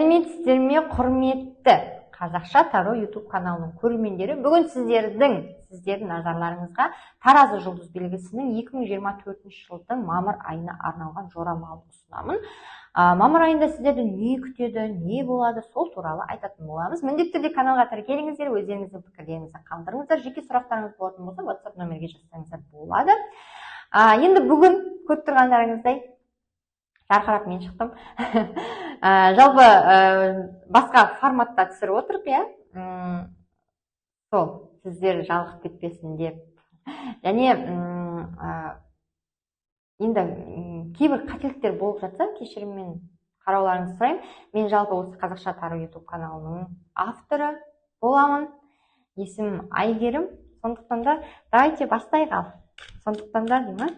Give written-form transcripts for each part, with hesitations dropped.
Сәлеметсіздер ме, құрметті Қазақша Таро YouTube каналының көрермендері. Бүгін сіздердің назарларыңызға Таразы жұлдыз белгісінің 2024 жылдың мамыр айына арналған жорамалын ұсынамын. Мамыр айында сіздерді не күтеді, не болады, сол туралы айтатын боламыз. Міндетті түрде каналға тіркеліңіздер, өздеріңіздің пікірлеріңізді қалдырыңыздар. Жеке сұрақтарыңыз болатын болса, WhatsApp нөмірге жазсаңыздар болады. Енді бүгін көріп тұрғандарыңыздай жарқырап мен шықтым. Жалпы басқа форматта түсіріп отырып, сол сіздер жалығып кетпесін деп. Және енді кейбір қателіктер болып жатса, кешіріммен қарауларыңызды сұраймын. Мен жалпы осы Қазақша Таро YouTube каналының авторы боламын. Есімім Айгерім. Сондықтан да давайте бастайық. Сондықтан да деймін,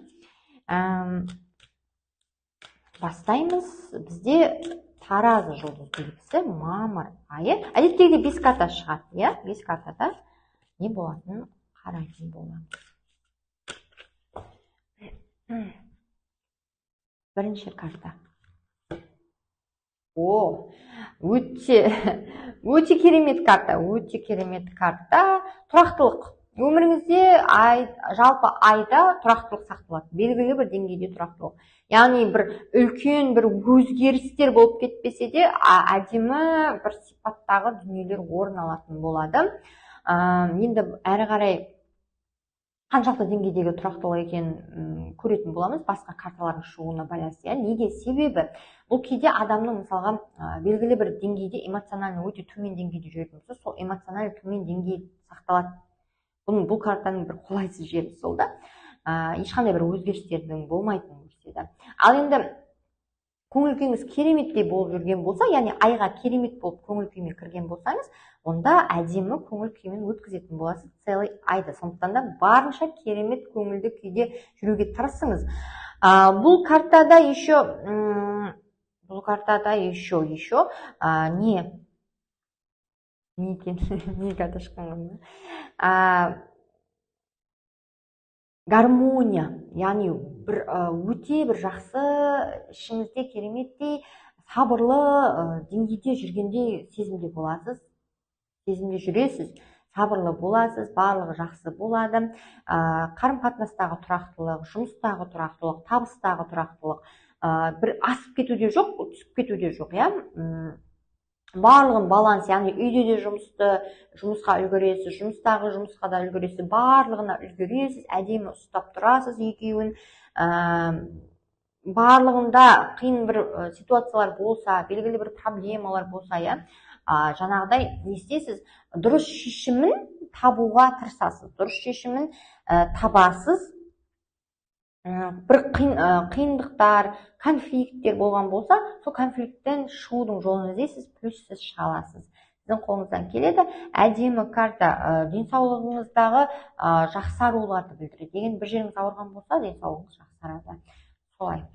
бастаймыз. Бізде Таразы жұлдыз белгісі мамыр айы. Әдеттегідей 5 карта шығады, 5 картада не болатынын қарайтын боламыз. Бірінші карта. Өте керемет карта, Тұрақтылық. Өміріңізде жалпы айда тұрақтылық сақталады. Белгілі бір деңгейде тұрақтылық. Яғни бір үлкен бір өзгерістер болып кетпесе де, әдемі бір сипаттағы дүниелер орын алатын болады. Енді әрі қарай қаншалықты деңгейдегі тұрақтылық екенін көретін боламыз, басқа карталардың шығуына байланысты. Неге? Себебі бұл кейде адамның мысалға белгілі бір деңгейде эмоциональный өте төмен деңгейде жүретін болса, сол эмоциональный төмен деңгей сақталады. Бұл картаның бір қолайсыз жері сол да. Ешқандай бір өзгерістердің болмайтынын көрсетеді. Ал енді көңіл күйіңіз кереметтей болып жүрген болса, яғни айға керемет болып көңіл күймен кірген болсаңыз, онда әдемі көңіл күймен өткізетін боласыз целый айды. Сондықтан да барынша керемет көңілді күйде жүруге тырысыңыз. Бұл картада еще не екен? Не карта шыққан? Гармония, яғни өте бір жақсы, ішіңізде кереметтей, сабырлы деңгейде жүргендей сезімде боласыз. Сезімде жүресіз, сабырлы боласыз, барлығы жақсы болады. Қарым-қатынастағы тұрақтылық, жұмыстағы тұрақтылық, табыстағы тұрақтылық, бір асып кетуде жоқ, түсіп кетуде жоқ, барлығын баланс, яғни үйде де жұмысқа үлгересіз, жұмыстағы жұмысқа да үлгересіз, барлығына үлгересіз, әдемі ұстап тұрасыз екеуін. Барлығында қиын бір ситуациялар болса, белгілі бір проблемалар болса, жаңағыдай не істейсіз? Дұрыс шешімін табуға тырысасыз, дұрыс шешімін табасыз. Бір қиындықтар, конфликттер болған болса, сол конфликттен шығудың жолын іздейсіз, плюс сіз шыға аласыз. Сіздің қолыңыздан келеді. Әдемі карта денсаулығыңыздағы жақсаруларды білдіреді. Деген бір жеріңіз ауырған болса, денсаулығыңыз жақсарады. Солай.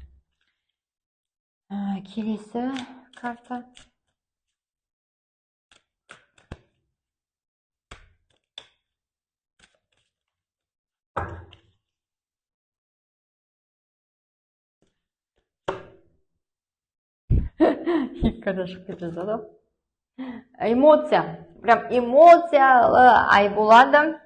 Келесі карта. Екі карта шығып кетіп жатады. Эмоция. Прям эмоциялы ай болады.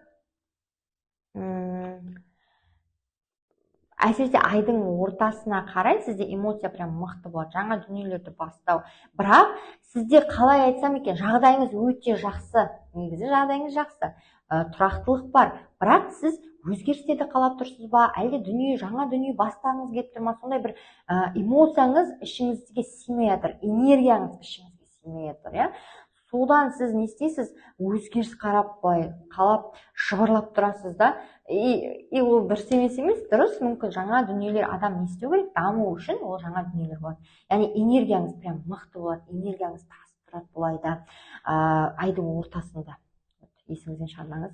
Әсіресе айдың ортасына қарай сізде эмоция прям мықты болады. Жаңа дүниелерді бастау. Бірақ сізде қалай айтсам екен, жағдайыңыз өте жақсы. Негізі жағдайыңыз жақсы. Тұрақтылық бар. Бірақ сіз өзгерістерді қалап тұрсыз ба, әлде жаңа дүние бастағыңыз келіп тұр ма? Сондай бір эмоцияңыз ішіңізге симей жатыр, энергияңыз ішіңізге симей жатыр, Содан сіз не істейсіз? Өзгеріс қалап шыбырлап тұрасыз да. И ол дұрыс емес, дұрыс. Мүмкін жаңа дүниелер адам не істеу керек? Даму үшін ол жаңа дүниелер болады. Яғни энергияңыз прям мықты болады, энергияңыз тасып тұрады бұл айда, айдың ортасында. Есіңізден шығармаңыз.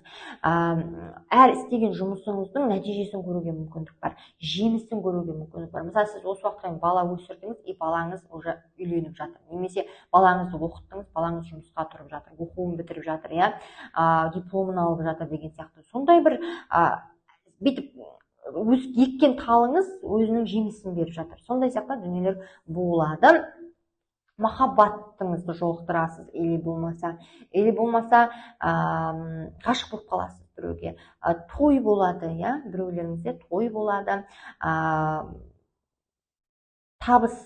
Әр істеген жұмысыңыздың нәтижесін көруге мүмкіндік бар, жемісін көруге мүмкіндік бар. Мысалы, сіз осы уақытта бала өсірдіңіз, балаңыз уже үйленіп жатыр. Немесе балаңызды оқыттыңыз, балаңыз жұмысқа тұрып жатыр, оқуын бітіріп жатыр, дипломын алып жатыр деген сияқты. Сондай бір бүйтіп еккен талыңыз өзінің жемісін беріп жатыр. Сондай сияқты дүниелер болады. махаббатыңызды жолықтырасыз, или болмаса ғашық болып қаласыз біреуге. Той болады, иә, біреулеріңізде той болады, табыс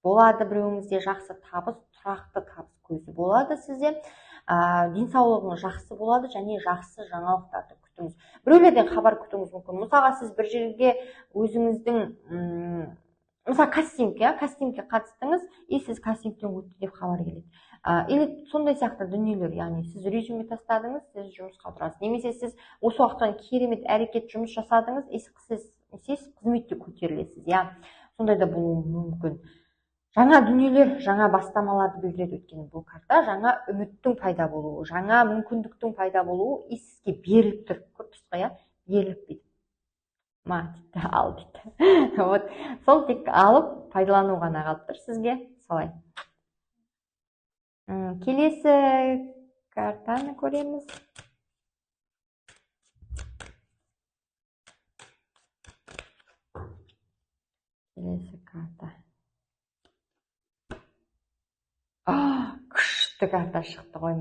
болады, біреуіңізде жақсы табыс, тұрақты табыс көзі болады сізде. Денсаулығыңыз жақсы болады және жақсы жаңалықтарды күтіңіз. Біреулерден хабар күтуіңіз мүмкін. Мысалға сіз бір жерге өзіңіздің мысалы кастингке қатыстыңыз, и сіз кастингтен өтті деп хабар келеді. Или сондай сияқты дүниелер, яғни сіз резюме тастадыңыз, сіз жұмысқа тұрасыз. Немесе сіз осы уақыттан керемет әрекет жұмыс жасадыңыз, и сіз қызметте көтерілесіз, иә. Сондай да болуы мүмкін. Жаңа дүниелер, жаңа бастамаларды білдіреді, өйткені бұл карта жаңа үміттің пайда болуы, жаңа мүмкіндіктің пайда болуы, и сізге беріліп тұр. Көрдіңіз ғой, иә? Беріліп дейді. Дейді, ал дейді. Вот, сол тек алып, пайдалану ғана қалып тұр сізге, солай. Келесі картаны көреміз. Келесі карта. Күшті карта шықты ғой,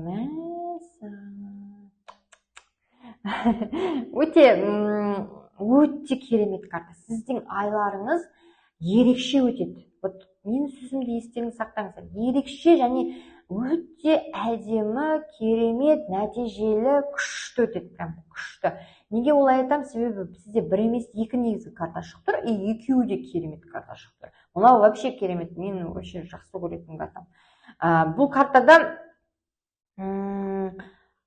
өте керемет карта. Сіздің айларыңыз ерекше өтеді. Вот менің сөзімді естеріңізге сақтаңыздар. Ерекше және өте әдемі, керемет, нәтижелі, күшті өтеді. Прям күшті. Неге олай айтамын? Себебі сізде бір емес екі негізгі карта шықты тұр, и екеуі де керемет карта шықты тұр. Мынау вообще керемет. Мен вообще жақсы көретін картам. Бұл картада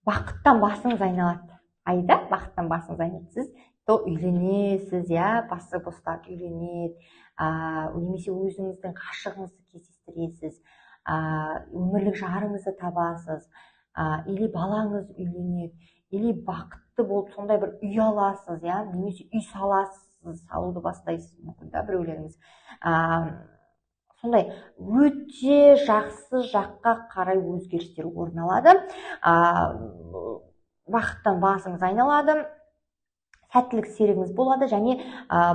бақыттан басыңыз айналады. Айда бақыттан басыңыз айналады. Сіз то үйленесіз, иә, басы бостар үйленеді, немесе өзіңіздің ғашығыңызды кездестіресіз, өмірлік жарыңызды табасыз, или балаңыз үйленеді, или бақытты болып сондай бір үй аласыз, иә, немесе үй саласыз, салуды бастайсыз мүмкін да біреулеріңіз. Сондай өте жақсы жаққа қарай өзгерістер орын алады. Бақыттан басыңыз айналады, сәттілік серігіңіз болады, және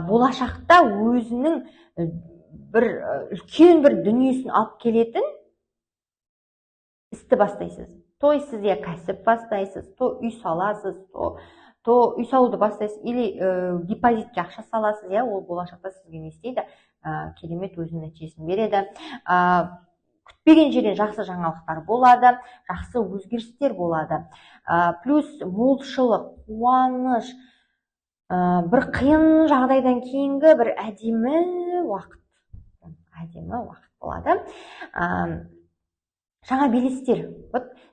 болашақта өзінің бір үлкен бір дүниесін алып келетін істі бастайсыз. То сіз кәсіп бастайсыз, то үй саласыз, то үй салуды бастайсыз, или депозитке ақша саласыз, ол болашақта сізге не істейді? Керемет өзінің нәтижесін береді. Күтпеген жерден жақсы жаңалықтар болады, жақсы өзгерістер болады. Плюс молшылық, қуаныш, бір қиын жағдайдан кейінгі бір әдемі уақыт болады. Жаңа белестер.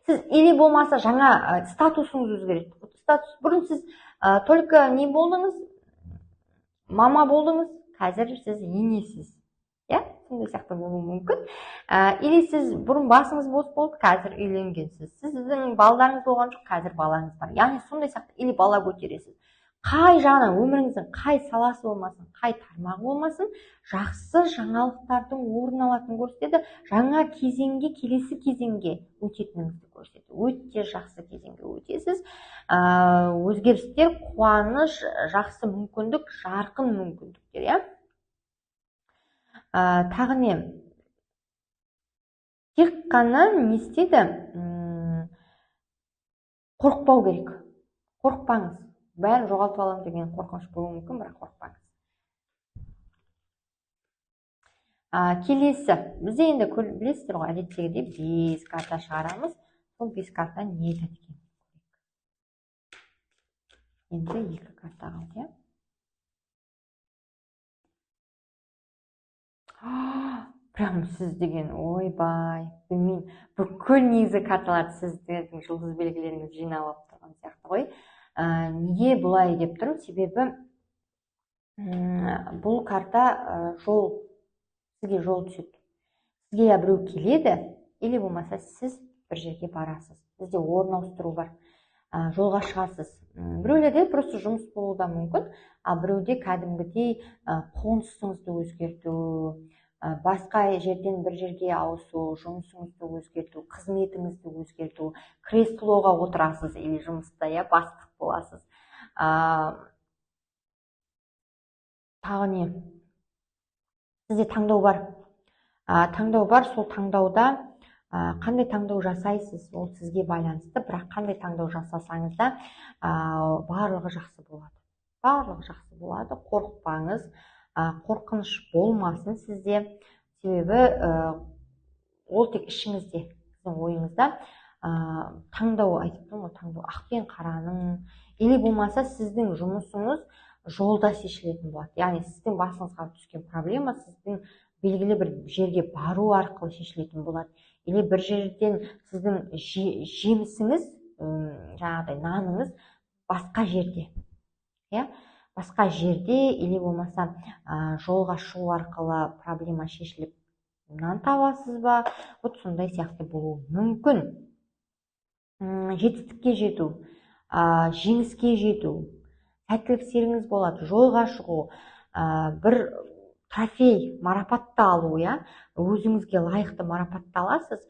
Сіз или болмаса жаңа статусыңыз өзгереді. Бұрын сіз только не болдыңыз? Мама болдыңыз, қазір сіз енесіз. Сондай сияқты болуы мүмкін. Или сіз бұрын басыңыз бос болды, қазір үйленгенсіз. Сіздің балдарыңыз болған жоқ, қазір балаңыз бар. Яғни сондай сияқты, или бала көтересіз. Қай жағынан, өміріңіздің қай саласы болмасын, қай тармағы болмасын, жақсы жаңалықтардың орын алатынын көрсетеді. Жаңа кезеңге, келесі кезеңге өтетініңізді көрсетеді. Өте жақсы кезеңге өтесіз. Өзгерістер, қуаныш, жақсы мүмкіндік, жарқын мүмкіндіктер, Тағы не? Тек қана не істейді? Қорықпау керек. Қорықпаңыз. Бәрін жоғалтып аламын деген қорқыныш болуы мүмкін, бірақ қорықпаңыз. Келесі. Бізде енді білесіздер ғой, әдеттегідей 5 карта шығарамыз. Сол 5 карта не айтады екен? Енді 2 карта қалды, Прям сіз деген, ойбай, білмеймін, бүкіл негізі карталарды сіздің жұлдыз белгілеріңіз жинап алып тұрған сияқты ғой. Неге бұлай деп тұрмын? Себебі бұл карта сізге жол түседі. Сізге біреу келеді, или болмаса сіз бір жерге барасыз. Сізде орын ауыстыру бар, жолға шығасыз. Біреулерде просто жұмыс болуы да мүмкін, ал біреуде кәдімгідей қонысыңызды өзгерту, басқа жерден бір жерге ауысу, жұмысыңызды өзгерту, қызметіңізді өзгерту, креслоға отырасыз, или жұмыста бастық боласыз. Тағы не? Сізде таңдау бар. таңдау бар. Сол таңдауда қандай таңдау жасайсыз, ол сізге байланысты, бірақ қандай таңдау жасасаңыз да барлығы жақсы болады. Барлығы жақсы болады, қорықпаңыз, қорқыныш болмасын сізде, себебі ол тек ішіңізде, сіздің ойыңызда. Таңдау айтып тұрмын ғой, таңдау ақ пен қараның, или болмаса сіздің жұмысыңыз жолда шешілетін болады. Яғни сіздің басыңызға түскен проблема сіздің белгілі бір жерге бару арқылы шешілетін болады. Или бір жерден сіздің жемісіңіз, жаңағыдай наныңыз басқа жерде, басқа жерде, или болмаса жолға шығу арқылы проблема шешіліп нан табасыз ба, вот сондай сияқты болуы мүмкін. Жетістікке жету, жеңіске жету, сәттілік серіңіз болады, жолға шығу, бір трофей, марапатты алу, өзіңізге лайықты марапатты аласыз.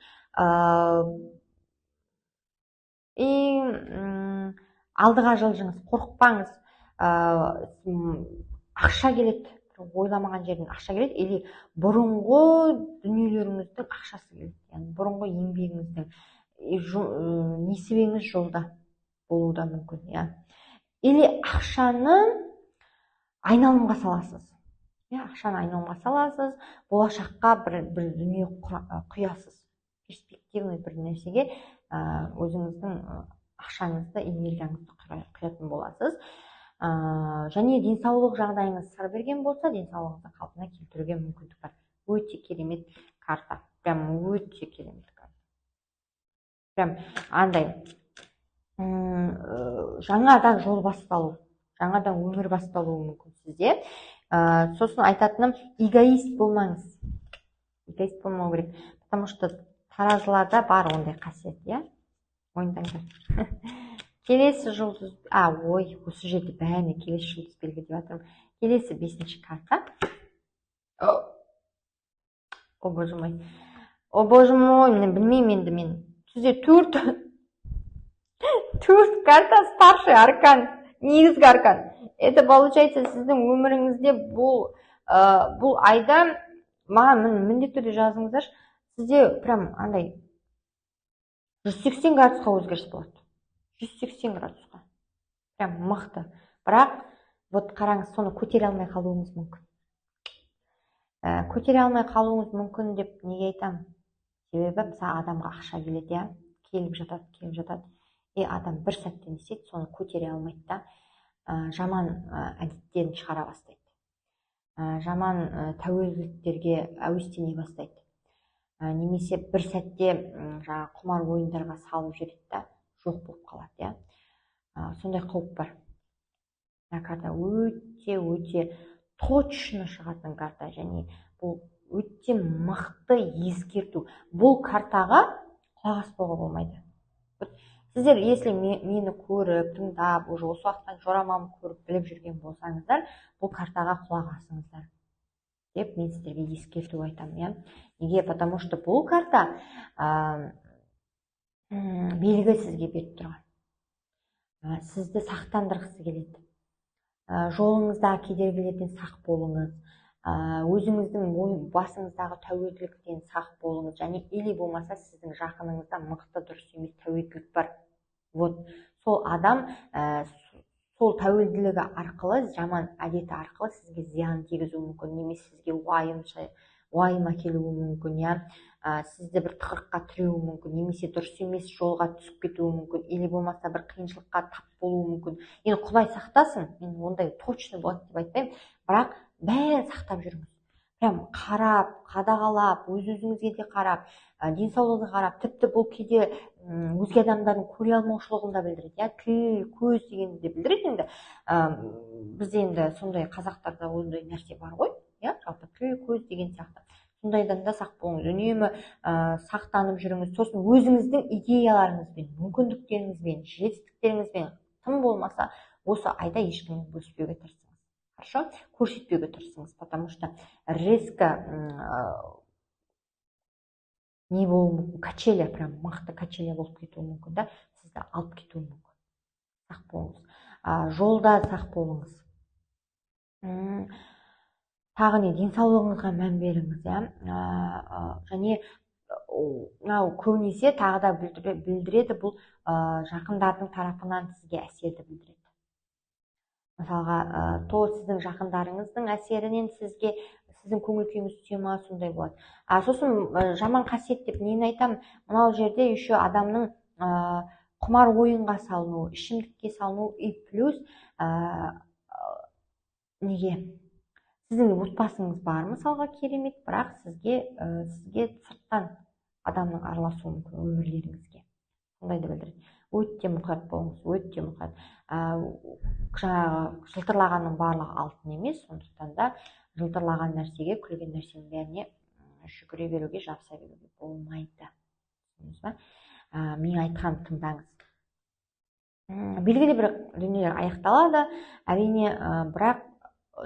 Алдыға жылжыңыз, қорықпаңыз. Ақша келеді, ойламаған жерден ақша келеді, или бұрынғы дүниелеріңіздің ақшасы келеді, яғни бұрынғы еңбегіңіздің, несібеңіз жолда болуы да мүмкін, или ақшаны айналымға саласыз. Ақшаны айналымға саласыз, болашаққа бір дүние құясыз, перспективный бір нәрсеге өзіңіздің ақшаңызды, энергияңызды құятын боласыз. Және денсаулық жағдайыңыз сыр берген болса, денсаулығыңызды қалпына келтіруге мүмкіндік бар. Өте керемет карта, прям өте керемет карта. Прям андай жаңадан жол басталу, жаңадан өмір басталуы мүмкін сізде. Сосын айтатыным, эгоист болмаңыз. Эгоист болмау керек, потому что таразыларда бар ондай қасиет, мойындаңдар. Келесі жұлдыз, осы жерде бәріне келесі жұлдыз белгі деп жатырмын. Келесі 5-ші карта. О боже мой, мен білмеймін енді, мен сізде 4 карта, старший аркан, негізгі аркан. Это получается сіздің өміріңізде бұл айда, маған міндетті түрде жазыңыздаршы, сізде прям андай 180 градусқа өзгеріс болады. 180 градусқа. Прям мықты. Бірақ, вот қараңыз, соны көтере алмай қалуыңыз мүмкін. Көтере алмай қалуыңыз мүмкін деп неге айтамын? Себебі мысалы адамға ақша келеді, келіп жатады. Адам бір сәттен істейді, соны көтере алмайды да, жаман әдеттерін шығара бастайды. Жаман тәуелділіктерге әуестене бастайды. Немесе бір сәтте құмар ойындарға салып жібереді да, жоқ болып қалады, сондай қауіп бар. Карта өте точно шығатын карта, және бұл өте мықты ескерту. Бұл картаға құлақ аспауға болмайды. Сіздер, если мені көріп, тыңдап, уже осы уақыттан жорамамды көріп, біліп жүрген болсаңыздар, бұл картаға құлақ асыңыздар деп мен сіздерге ескерту айтамын. Неге? Потому что бұл карта белгі сізге беріп тұрған. Сізді сақтандырғысы келеді. Жолыңыздағы кедергілерден сақ болыңыз. Өзіңіздің басыңыздағы тәуелділіктен сақ болыңыз. Және или болмаса сіздің жақыныңызда мықты дұрыс емес тәуелділік бар. Вот сол адам сол тәуелділігі арқылы, жаман әдеті арқылы сізге зиян тигізуі мүмкін, немесе сізге уайым әкелуі мүмкін, сізді бір тығырыққа тіреуі мүмкін, немесе дұрыс емес жолға түсіп кетуі мүмкін, или болмаса бір қиыншылыққа тап болуы мүмкін. Енді Құдай сақтасын, мен ондай точно болады деп айтпаймын, бірақ бәрін сақтап жүріңіз. Прям қарап, қадағалап, өзіңізге де қарап, денсаулығыңызға қарап, тіпті бұл кейде өзге адамдардың көре алмаушылығын да білдіреді, тіл, көз дегенді де білдіреді. Енді бізде енді сондай қазақтарда ондай нәрсе бар ғой, жалпы тіл, көз деген сияқты. Сондайдан да сақ болыңыз, үнемі сақтанып жүріңіз. Сосын өзіңіздің идеяларыңызбен, мүмкіндіктеріңізбен, жетістіктеріңізбен тым болмаса осы айда ешкіммен бөліспеуге тырысыңыз. Хорошо? Көрсетпеуге тырысыңыз, потому что резко не болуы мүмкін, качеля, прям мықты качеля болып кетуі мүмкін, да, сізді алып кетуі мүмкін. Сақ болыңыз. Жолда сақ болыңыз. тағы не, денсаулығыңызға мән беріңіз, иә. Және мынау көбінесе тағы да білдіреді, бұл жақындардың тарапынан сізге әсерді білдіреді. Мысалға, сіздің жақындарыңыздың әсерінен сіздің көңіл күйіңіз түсе ма, сондай болады. Сосын жаман қасиет деп нені айтамын? Мынау жерде еще адамның құмар ойынға салыну, ішімдікке салыну, и плюс неге? Сіздің отбасыңыз бар, мысалға, керемет, бірақ сізге сырттан адамның араласуы мүмкін өмірлеріңізге. Сондайды білдіреді. Өте мұқият болыңыз, өте мұқият. Жаңағы жылтырлағанның барлығы алтын емес, сондықтан да жылтырлаған нәрсеге, күлген нәрсенің бәріне жүгіре беруге, жабыса беруге болмайды. Мен айтқанымды тыңдаңыз. Белгілі бір дүниелер аяқталады, әрине, бірақ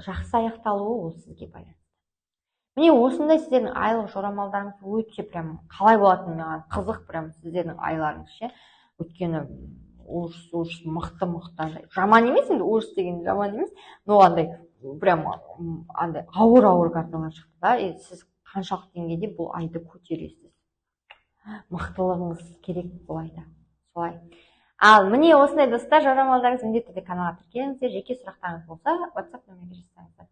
жақсы аяқталуы ол сізге байланысты. Міне осындай сіздердің айлық жорамалдарыңыз өте прям қалай болатыны маған қызық, прям сіздердің айларыңыз ше. Өйткені ужас мықты андай. Жаман емес, енді ужас деген жаман емес, но андай прям андай ауыр карталар шықты да. Сіз қаншалық деңгейде бұл айды көтересіз. Мықтылығыңыз керек бұл айда. Солай. Ал міне осындай достар, жорамалдарыңыз міндетті түрде каналға тіркеліңіздер. Жеке сұрақтарыңыз болса WhatsApp нөмірге жазсаңыздар.